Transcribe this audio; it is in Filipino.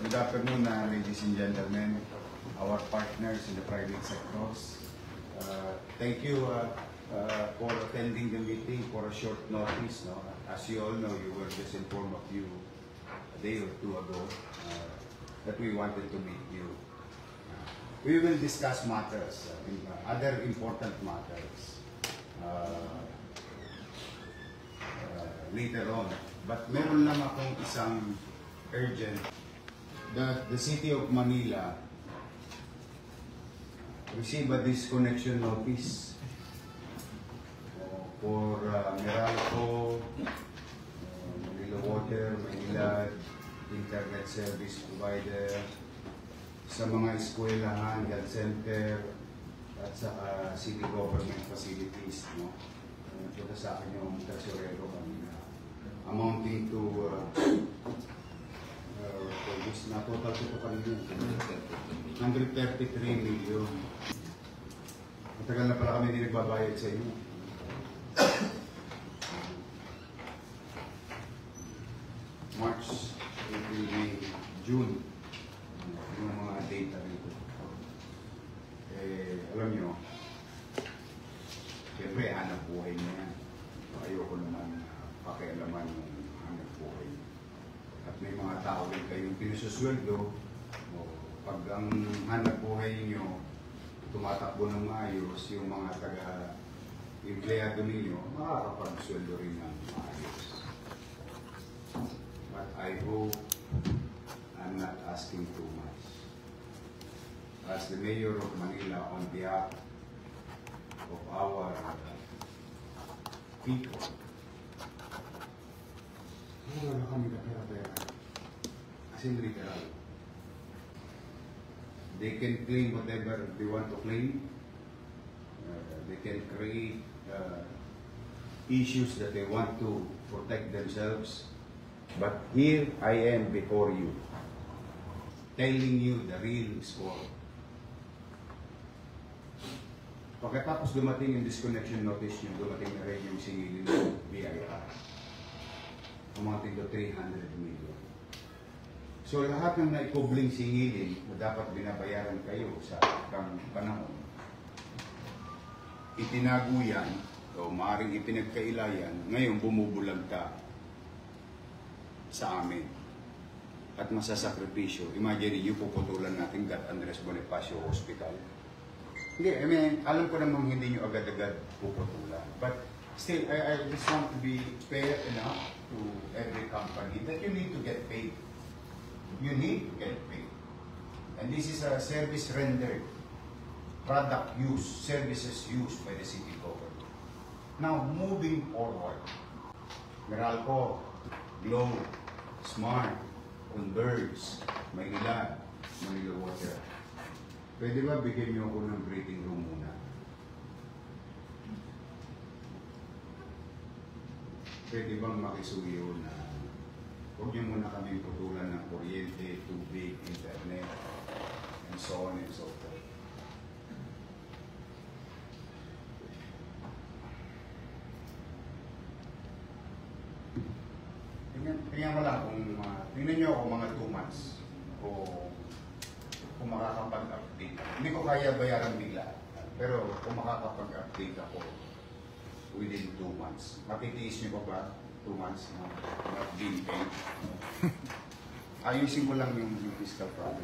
Good afternoon, ladies and gentlemen, our partners in the private sectors. Thank you for attending the meeting for a short notice. No? As you all know, you were just informed of you a day or two ago that we wanted to meet you. We will discuss matters, other important matters later on. But meron lang akong isang urgent that the City of Manila receive a disconnection notice for Meralco, Manila Water, Manila Internet Service Provider, sa mga eskwelahan, health center, at sa city government facilities. No? Punta sa akin yung tresorero kanina. Amounting to na total ko kanina 133 million. Matagal na pala kami din nagbabayad sa inyo. March, April, May, June. Yung mga data rito. Alam nyo, siyempre hanap buhay niya yan. Ayoko naman pakialaman yung hanap buhay niya. At may mga tao rin kayong pinususweldo, pag ang hanap buhay niyo tumatakbo ng maayos, yung mga taga-empleyado ninyo, makakapagsweldo rin ng maayos. But I hope I'm not asking too much. As the Mayor of Manila, on behalf of our people, wala kami kapera-pera. As in literal. They can claim whatever they want to claim. They can create issues that they want to protect themselves. But here I am before you, telling you the real score. Pagkatapos dumating yung disconnection notice nyo, dumating na rin yung singilin ng BIR. Amounting to 300 million. So lahat ng naikubling singilin na dapat binabayaran kayo sa ibang panahon, itinago yan o maaaring ipinagkailayan, ngayon bumubulagta sa amin at masasakripisyo. Imagine niyo, puputulan natin God Andres Bonifacio Hospital. Hindi, I mean, alam ko namang hindi nyo agad-agad puputulan. But still, I just want to be fair enough to every company that you need to get paid. You need to get paid. And this is a service rendered, product use, services used by the city government. Now, moving forward, Meralco, Glow, Smart, Converge, Manila, Manila Water. Pwede ba bigyan niyo ako ng breathing room muna? Pwede bang makisuyo na huwag niyo muna kami putulan ng kuryente, tubig, internet, and so on and so forth. Tingnan mo lang kung tingnan niyo ako mga 2 months o kung makakapag-update. Hindi ko kaya bayaran bigla, pero kung makakapag-update ako within 2 months. Matitiis niyo pa ba 2 months na not being paid? Ayusin ko lang yung fiscal problem.